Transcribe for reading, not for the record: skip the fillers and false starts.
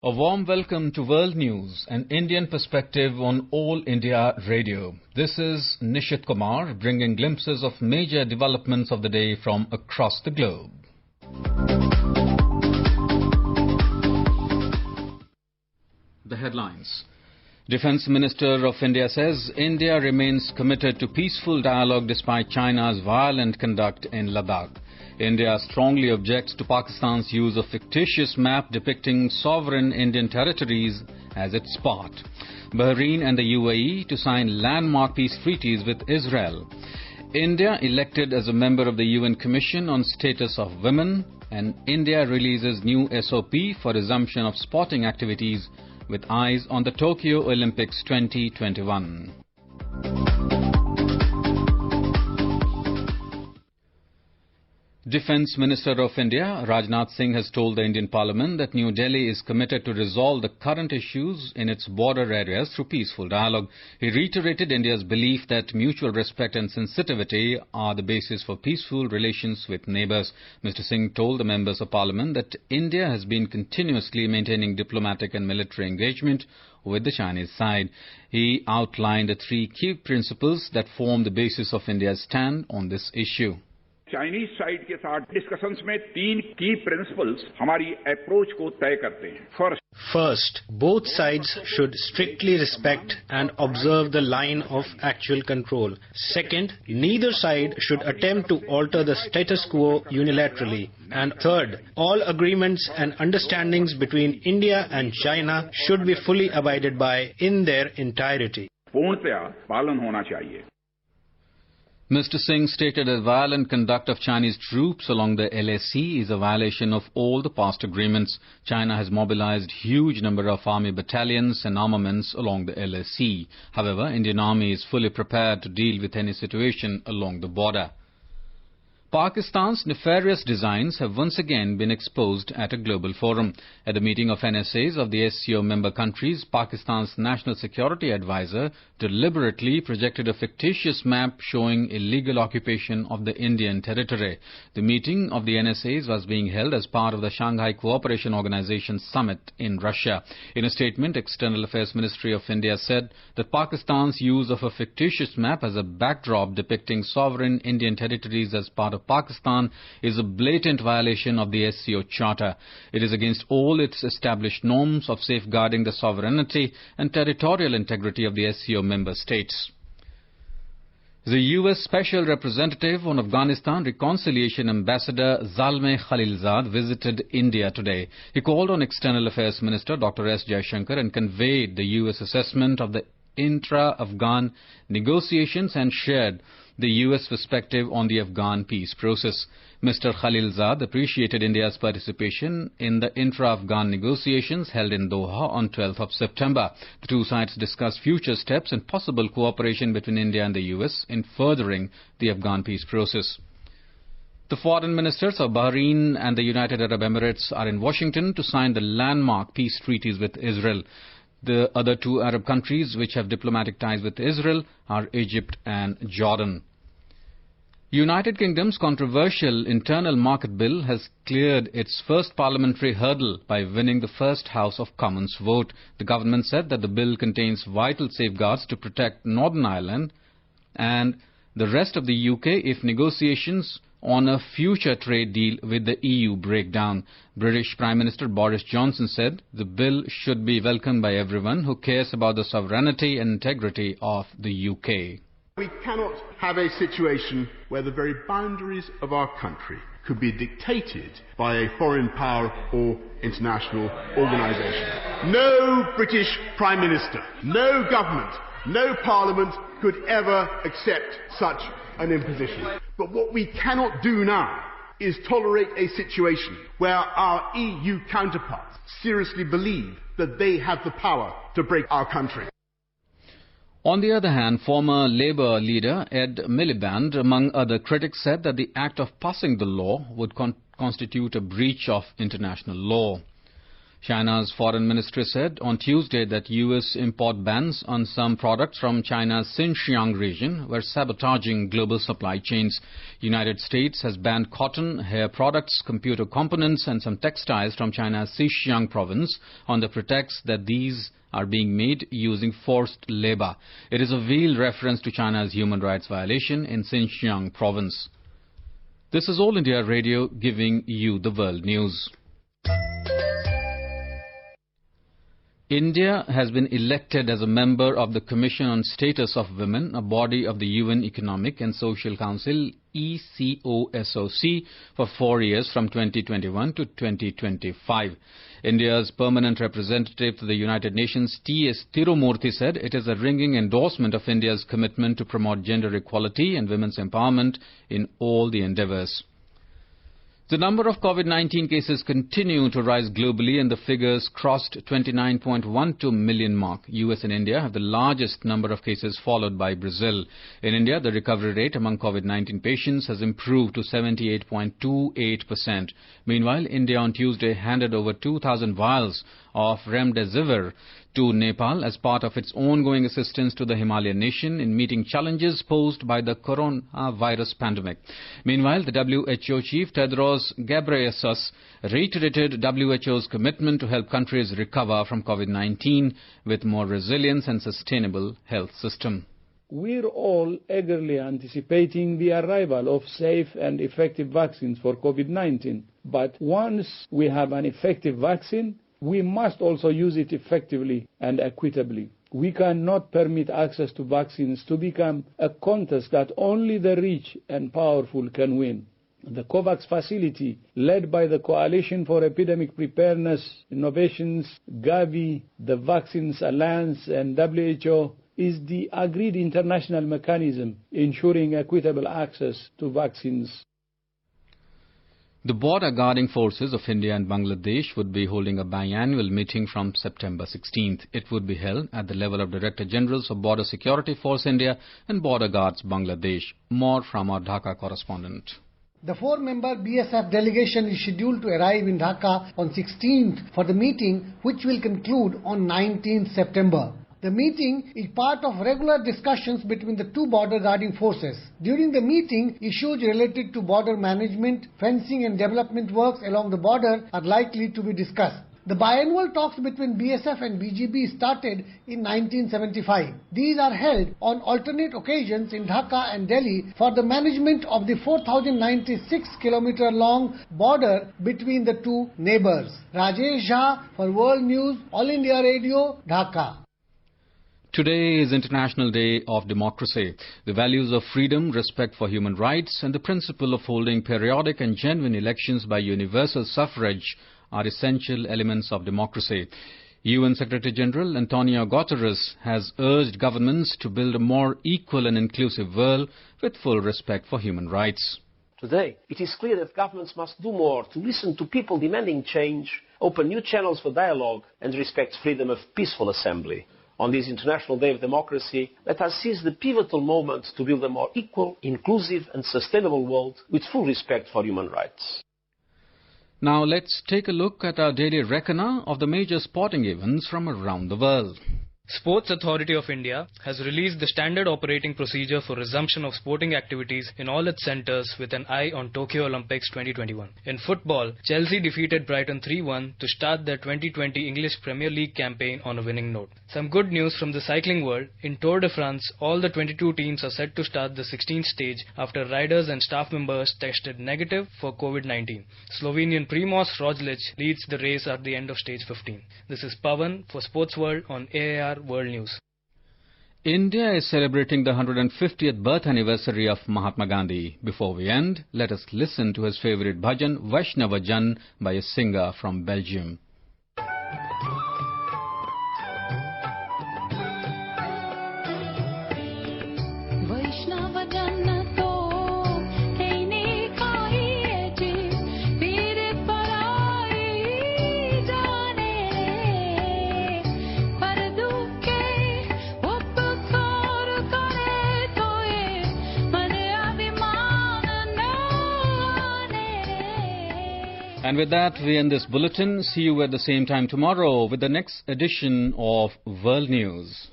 A warm welcome to World News, an Indian perspective on All India Radio. This is Nishit Kumar bringing glimpses of major developments of the day from across the globe. The headlines. Defence Minister of India says India remains committed to peaceful dialogue despite China's violent conduct in Ladakh. India strongly objects to Pakistan's use of fictitious map depicting sovereign Indian territories as its part. Bahrain and the UAE to sign landmark peace treaties with Israel. India elected as a member of the UN Commission on Status of Women, and India releases new SOP for resumption of sporting activities with eyes on the Tokyo Olympics 2021. Defence Minister of India, Rajnath Singh, has told the Indian Parliament that New Delhi is committed to resolve the current issues in its border areas through peaceful dialogue. He reiterated India's belief that mutual respect and sensitivity are the basis for peaceful relations with neighbours. Mr. Singh told the members of Parliament that India has been continuously maintaining diplomatic and military engagement with the Chinese side. He outlined the three key principles that form the basis of India's stand on this issue. Chinese side के साथ discussions में तीन की principles हमारी approach को तय करते हैं. First, both sides should strictly respect and observe the line of actual control. Second, neither side should attempt to alter the status quo unilaterally. And third, all agreements and understandings between India and China should be fully abided by in their entirety. पूर्णतया पालन होना चाहिए. Mr. Singh stated that violent conduct of Chinese troops along the LAC is a violation of all the past agreements. China has mobilized huge number of army battalions and armaments along the LAC. However, Indian Army is fully prepared to deal with any situation along the border. Pakistan's nefarious designs have once again been exposed at a global forum. At the meeting of NSAs of the SCO member countries, Pakistan's National Security Advisor deliberately projected a fictitious map showing illegal occupation of the Indian territory. The meeting of the NSAs was being held as part of the Shanghai Cooperation Organization summit in Russia. In a statement, External Affairs Ministry of India said that Pakistan's use of a fictitious map as a backdrop depicting sovereign Indian territories as part of Pakistan is a blatant violation of the SCO Charter. It is against all its established norms of safeguarding the sovereignty and territorial integrity of the SCO member states. The U.S. Special Representative on Afghanistan Reconciliation Ambassador Zalmay Khalilzad visited India today. He called on External Affairs Minister Dr. S. Jaishankar and conveyed the U.S. assessment of the intra-Afghan negotiations and shared the U.S. perspective on the Afghan peace process. Mr. Khalilzad appreciated India's participation in the intra-Afghan negotiations held in Doha on 12th of September. The two sides discussed future steps and possible cooperation between India and the U.S. in furthering the Afghan peace process. The foreign ministers of Bahrain and the United Arab Emirates are in Washington to sign the landmark peace treaties with Israel. The other two Arab countries which have diplomatic ties with Israel are Egypt and Jordan. United Kingdom's controversial internal market bill has cleared its first parliamentary hurdle by winning the first House of Commons vote. The government said that the bill contains vital safeguards to protect Northern Ireland and the rest of the UK if negotiations on a future trade deal with the EU break down. British Prime Minister Boris Johnson said the bill should be welcomed by everyone who cares about the sovereignty and integrity of the UK. We cannot have a situation where the very boundaries of our country could be dictated by a foreign power or international organisation. No British Prime Minister, no government, no Parliament could ever accept such an imposition. But what we cannot do now is tolerate a situation where our EU counterparts seriously believe that they have the power to break our country. On the other hand, former Labour leader Ed Miliband, among other critics, said that the act of passing the law would constitute a breach of international law. China's foreign ministry said on Tuesday that U.S. import bans on some products from China's Xinjiang region were sabotaging global supply chains. United States has banned cotton, hair products, computer components and some textiles from China's Xinjiang province on the pretext that these are being made using forced labor. It is a veiled reference to China's human rights violation in Xinjiang province. This is All India Radio giving you the world news. India has been elected as a member of the Commission on Status of Women, a body of the UN Economic and Social Council, ECOSOC, for 4 years from 2021 to 2025. India's permanent representative to the United Nations, T.S. Tirumurthy, said it is a ringing endorsement of India's commitment to promote gender equality and women's empowerment in all the endeavours. The number of COVID-19 cases continue to rise globally and the figures crossed 29.12 million mark. US and India have the largest number of cases, followed by Brazil. In India, the recovery rate among COVID-19 patients has improved to 78.28%. Meanwhile, India on Tuesday handed over 2,000 vials of Remdesivir to Nepal as part of its ongoing assistance to the Himalayan nation in meeting challenges posed by the coronavirus pandemic. Meanwhile, the WHO chief Tedros Ghebreyesus reiterated WHO's commitment to help countries recover from COVID-19 with more resilience and sustainable health system. We're all eagerly anticipating the arrival of safe and effective vaccines for COVID-19. But once we have an effective vaccine, we must also use it effectively and equitably. We cannot permit access to vaccines to become a contest that only the rich and powerful can win. The COVAX facility, led by the Coalition for Epidemic Preparedness Innovations, Gavi, the Vaccines Alliance and WHO, is the agreed international mechanism ensuring equitable access to vaccines. The border guarding forces of India and Bangladesh would be holding a biannual meeting from September 16th. It would be held at the level of Director Generals of Border Security Force India and Border Guards Bangladesh. More from our Dhaka correspondent. The 4-member BSF delegation is scheduled to arrive in Dhaka on 16th for the meeting, which will conclude on 19th September. The meeting is part of regular discussions between the two border guarding forces. During the meeting, issues related to border management, fencing and development works along the border are likely to be discussed. The biannual talks between BSF and BGB started in 1975. These are held on alternate occasions in Dhaka and Delhi for the management of the 4,096-kilometer-long border between the two neighbours. Rajesh Jha for World News, All India Radio, Dhaka. Today is International Day of Democracy. The values of freedom, respect for human rights and the principle of holding periodic and genuine elections by universal suffrage are essential elements of democracy. UN Secretary General Antonio Guterres has urged governments to build a more equal and inclusive world with full respect for human rights. Today, it is clear that governments must do more to listen to people demanding change, open new channels for dialogue and respect freedom of peaceful assembly. On this International Day of Democracy, let us seize the pivotal moment to build a more equal, inclusive and sustainable world with full respect for human rights. Now let's take a look at our daily reckoner of the major sporting events from around the world. Sports Authority of India has released the standard operating procedure for resumption of sporting activities in all its centres with an eye on Tokyo Olympics 2021. In football, Chelsea defeated Brighton 3-1 to start their 2020 English Premier League campaign on a winning note. Some good news from the cycling world. In Tour de France, all the 22 teams are set to start the 16th stage after riders and staff members tested negative for COVID-19. Slovenian Primož Roglič leads the race at the end of stage 15. This is Pavan for Sports World on AAR World News. India is celebrating the 150th birth anniversary of Mahatma Gandhi. Before we end, let us listen to his favourite bhajan, Vaishnava Jan, by a singer from Belgium. And with that, we end this bulletin. See you at the same time tomorrow with the next edition of World News.